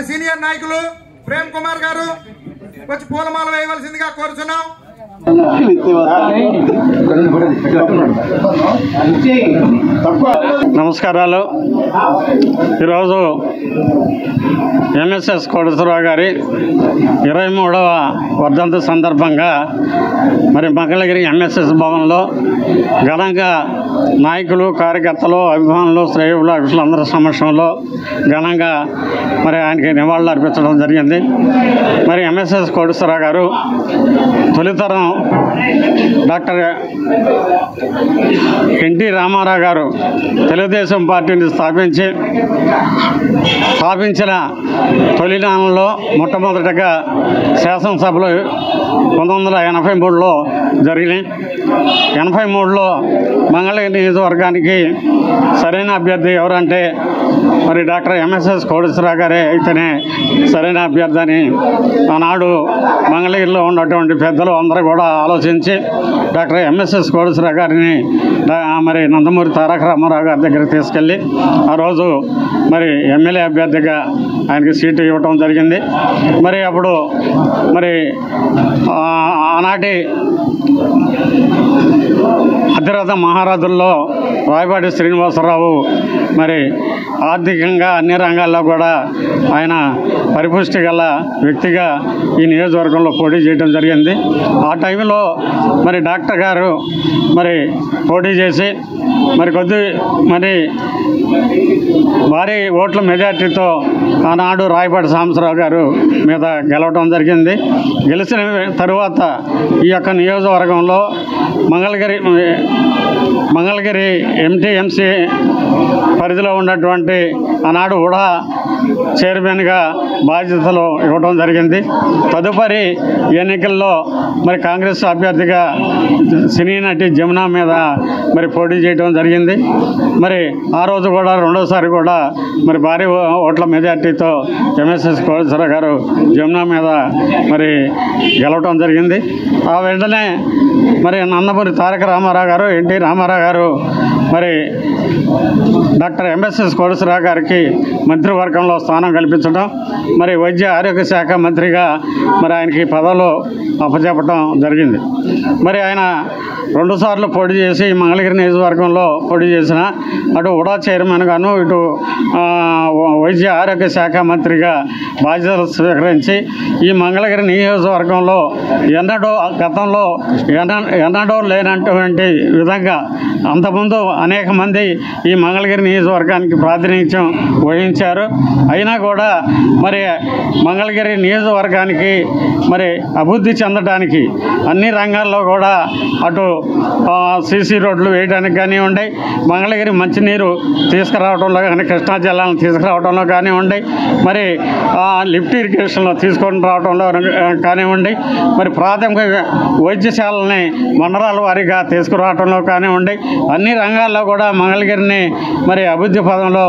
Senior నాయకులు ప్రేమ్ కుమార్ గారు వచ్చి పూలమాల వేయవలసిందిగా కోరుచున్నాం. నమస్కారాలు. ఈరోజు ఎంఎస్ఎస్ కోటేశ్వరరావు గారి 23వ వర్ధంతి సందర్భంగా మరి మంగళగిరి ఎంఎస్ఎస్ భవన్లో ఘనంగా నాయకులు, కార్యకర్తలు, అభిమానులు, శ్రేయులు, అభిషులందరి సమక్షంలో ఘనంగా మరి ఆయనకి నివాళులు అర్పించడం జరిగింది. మరి ఎంఎస్ఎస్ కోటేశ్వరరావు గారు తొలితరం డాక్టర్ ఎన్టీ రామారావు గారు తెలుగుదేశం పార్టీని స్థాపించిన తొలినాళ్ళలో మొట్టమొదటిగా శాసనసభలో 1983లో జరిగినాయి. 83లో మంగళగిరి నియోజకవర్గానికి సరైన అభ్యర్థి ఎవరంటే మరి డాక్టర్ ఎంఎస్ఎస్ కోటేశ్వరరావు గారే అయితేనే సరైన అభ్యర్థి అని ఆనాడు మంగళగిరిలో ఉన్నటువంటి పెద్దలు అందరూ కూడా ఆలోచించి డాక్టర్ ఎంఎస్ఎస్ కోటేశ్వరరావు గారిని మరి నందమూరి తారక రామారావు గారి దగ్గరికి తీసుకెళ్ళి ఆ రోజు మరి ఎమ్మెల్యే అభ్యర్థిగా ఆయనకి సీటు ఇవ్వటం జరిగింది. మరి అప్పుడు మరి ఆనాటి అతిరథ మహారాజుల్లో రాయపాటి శ్రీనివాసరావు మరి ఆర్థికంగా అన్ని రంగాల్లో కూడా ఆయన పరిపుష్టి గల వ్యక్తిగా ఈ నియోజకవర్గంలో పోటీ చేయడం జరిగింది. ఆ టైంలో మరి డాక్టర్ గారు మరి పోటీ చేసి మరి భారీ ఓట్ల మెజార్టీతో ఆనాడు రాయపాటి సాంబశివరావు గారు మీద గెలవడం జరిగింది. గెలిచిన తరువాత ఈ యొక్క నియోజకవర్గంలో మంగళగిరి ఎంటీఎంసీ పరిధిలో ఉన్నటువంటి ఆనాడు కూడా చైర్మన్గా బాధ్యతలు ఇవ్వడం జరిగింది. తదుపరి ఎన్నికల్లో మరి కాంగ్రెస్ అభ్యర్థిగా సినీ నటి జమున మీద మరి పోటీ చేయడం జరిగింది. మరి ఆ రోజు కూడా రెండోసారి కూడా మరి భారీ ఓట్ల మెజార్టీతో ఎంఎస్ఎస్ కోటేశ్వరరావు గారు జమున మీద మరి గెలవటం జరిగింది. ఆ వెంటనే మరి నందమూరి తారక రామారావు గారు, ఎన్టీ రామారావు గారు మరి డాక్టర్ ఎంఎస్ఎస్ కోటేశ్వరరావు గారికి మంత్రివర్గంలో స్థానం కల్పించడం, మరి వైద్య ఆరోగ్య శాఖ మంత్రిగా మరి ఆయనకి పదవులు అప్పచెప్పడం జరిగింది. మరి ఆయన 2 సార్లు పోటీ చేసి మంగళగిరి నియోజకవర్గంలో పోటీ చేసిన అటు ఉడా చైర్మన్ గాను, ఇటు వైద్య ఆరోగ్య శాఖ మంత్రిగా బాధ్యతలు స్వీకరించి ఈ మంగళగిరి నియోజకవర్గంలో గతంలో ఎన్నడూ లేనటువంటి విధంగా అంతకుముందు అనేక మంది ఈ మంగళగిరి నియోజకవర్గానికి ప్రాతినిధ్యం వహించారు. అయినా కూడా మరి మంగళగిరి నియోజకవర్గానికి మరి అభివృద్ధి చెందడానికి అన్ని రంగాల్లో కూడా అటు సీసీ రోడ్లు వేయడానికి కానివ్వండి, మంగళగిరి మంచినీరు తీసుకురావడంలో కానీ, కృష్ణా జిల్లాలను తీసుకురావడంలో కానివ్వండి, మరి లిఫ్ట్ ఇరిగేషన్లో తీసుకొని రావడంలో కానివ్వండి, మరి ప్రాథమిక వైద్యశాలని మండలాల వారీగా తీసుకురావడంలో కానివ్వండి, అన్ని రంగాల్లో కూడా మంగళగిరిని మరి అభివృద్ధి పదంలో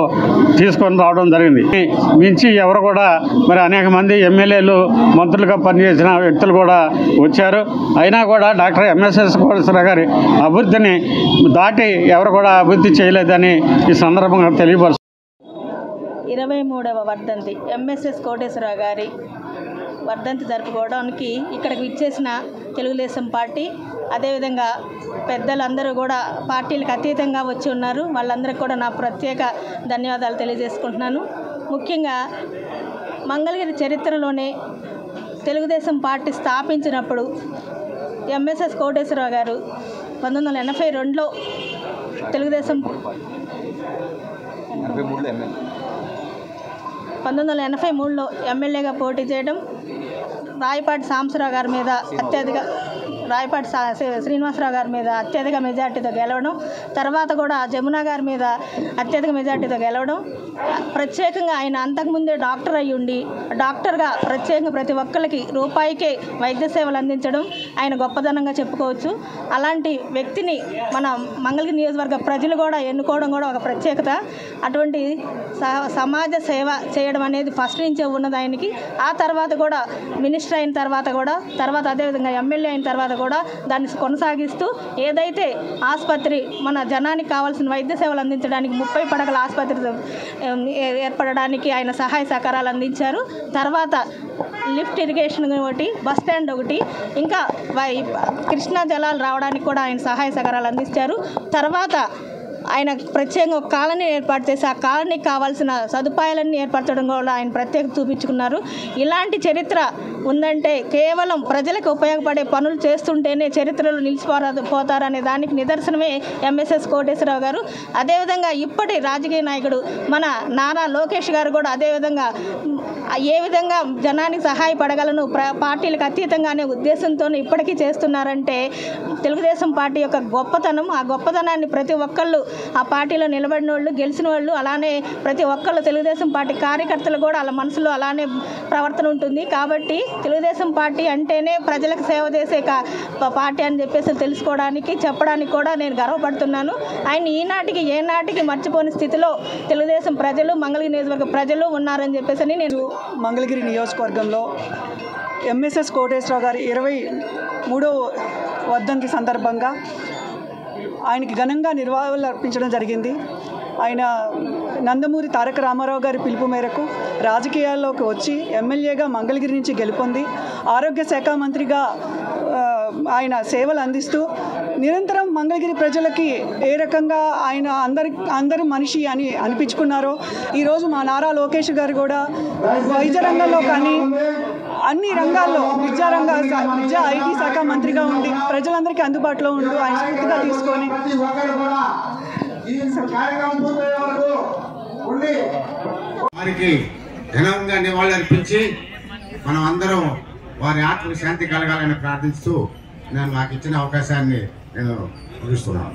తీసుకొని రావడం జరిగింది. మించి ఎవరు కూడా మరి అనేక మంది ఎమ్మెల్యేలు, మంత్రులుగా పనిచేసిన వ్యక్తులు కూడా వచ్చారు. అయినా కూడా డాక్టర్ ఎంఎస్ఎస్ కోటేశ్వరరావు గారి అభివృద్ధిని దాటి ఎవరు కూడా అభివృద్ధి చేయలేదని ఈ సందర్భంగా తెలియపరుస్తారు. 23వ వర్ధంతి ఎంఎస్ఎస్ కోటేశ్వరరావు గారి వర్ధంతి జరుపుకోవడానికి ఇక్కడికి విచ్చేసిన తెలుగుదేశం పార్టీ, అదేవిధంగా పెద్దలందరూ కూడా పార్టీలకు అతీతంగా వచ్చి ఉన్నారు. వాళ్ళందరికీ కూడా నా ప్రత్యేక ధన్యవాదాలు తెలియజేసుకుంటున్నాను. ముఖ్యంగా మంగళగిరి చరిత్రలోనే తెలుగుదేశం పార్టీ స్థాపించినప్పుడు ఎంఎస్ఎస్ కోటేశ్వరరావు గారు 1982లో తెలుగుదేశం 1983లో ఎమ్మెల్యేగా పోటీ చేయడం, రాయపాటి సాంబశివరావు గారి మీద రాయపాటి శ్రీనివాసరావు గారి మీద అత్యధిక మెజార్టీతో గెలవడం, తర్వాత కూడా జమున గారి మీద అత్యధిక మెజార్టీతో గెలవడం, ప్రత్యేకంగా ఆయన అంతకుముందే డాక్టర్ అయ్యి ఉండి డాక్టర్గా ప్రత్యేకంగా ప్రతి ఒక్కరికి రూపాయికే వైద్య సేవలు అందించడం ఆయన గొప్పదనంగా చెప్పుకోవచ్చు. అలాంటి వ్యక్తిని మన మంగళగిరి నియోజకవర్గ ప్రజలు కూడా ఎన్నుకోవడం కూడా ఒక ప్రత్యేకత. అటువంటి సమాజ సేవ చేయడం అనేది ఫస్ట్ నుంచే ఉన్నది ఆయనకి. ఆ తర్వాత కూడా మినిస్టర్ అయిన తర్వాత అదేవిధంగా ఎమ్మెల్యే అయిన తర్వాత కూడా దాన్ని కొనసాగిస్తూ ఏదైతే ఆసుపత్రి మన జనానికి కావాల్సిన వైద్య సేవలు అందించడానికి 30 పడకల ఆసుపత్రి ఏర్పడడానికి ఆయన సహాయ సహకారాలు అందించారు. తర్వాత లిఫ్ట్ ఇరిగేషన్ ఒకటి, బస్ స్టాండ్ ఒకటి, ఇంకా కృష్ణా జలాలు రావడానికి కూడా ఆయన సహాయ సహకారాలు అందించారు. తర్వాత ఆయన ప్రత్యేకంగా ఒక కాలనీ ఏర్పాటు చేసి ఆ కాలనీకి కావాల్సిన సదుపాయాలన్నీ ఏర్పరచడం కూడా ఆయన ప్రత్యేకత చూపించుకున్నారు. ఇలాంటి చరిత్ర ఉందంటే కేవలం ప్రజలకు ఉపయోగపడే పనులు చేస్తుంటేనే చరిత్రలో నిలిచిపోతారనే దానికి నిదర్శనమే ఎంఎస్ఎస్ కోటేశ్వరరావు గారు. అదేవిధంగా ఇప్పటి రాజకీయ నాయకుడు మన నారా లోకేష్ గారు కూడా అదేవిధంగా ఏ విధంగా జనానికి సహాయపడగలను పార్టీలకు అతీతంగానే ఉద్దేశంతో ఇప్పటికీ చేస్తున్నారంటే తెలుగుదేశం పార్టీ యొక్క గొప్పతనం. ఆ గొప్పతనాన్ని ప్రతి ఒక్కళ్ళు ఆ పార్టీలో నిలబడిన వాళ్ళు, గెలిచిన వాళ్ళు, అలానే ప్రతి ఒక్కళ్ళు తెలుగుదేశం పార్టీ కార్యకర్తలు కూడా వాళ్ళ మనసులో అలానే ప్రవర్తన ఉంటుంది. కాబట్టి తెలుగుదేశం పార్టీ అంటేనే ప్రజలకు సేవ చేసే పార్టీ అని చెప్పేసి తెలుసుకోవడానికి చెప్పడానికి కూడా నేను గర్వపడుతున్నాను. ఆయన ఈనాటికి ఏనాటికి మర్చిపోని స్థితిలో తెలుగుదేశం ప్రజలు, మంగళగిరి నియోజకవర్గ ప్రజలు ఉన్నారని చెప్పేసి నేను మంగళగిరి నియోజకవర్గంలో ఎంఎస్ఎస్ కోటేశ్వరరావు గారి 23వ వర్ధంతి సందర్భంగా ఆయనకి ఘనంగా నివాళులు అర్పించడం జరిగింది. ఆయన నందమూరి తారక రామారావు గారి పిలుపు మేరకు రాజకీయాల్లోకి వచ్చి ఎమ్మెల్యేగా మంగళగిరి నుంచి గెలుపొంది ఆరోగ్య శాఖ మంత్రిగా ఆయన సేవలు అందిస్తూ నిరంతరం మంగళగిరి ప్రజలకి ఏ రకంగా ఆయన అందరి మనిషి అని అనిపించుకున్నారో ఈరోజు మా నారా లోకేష్ గారు కూడా వైద్య రంగంలో కానీ అన్ని రంగాల్లో విద్యా ఐటీ శాఖ మంత్రిగా ఉండి ప్రజలందరికీ అందుబాటులో ఉంటూ ఆయన స్ఫూర్తిగా తీసుకొని వారికి ఘనంగా నివాళులు అర్పించి మనం అందరం వారి ఆత్మకు శాంతి కలగాలని ప్రార్థిస్తూ నాకు ఇచ్చిన అవకాశాన్ని నేను ముగిస్తున్నాను.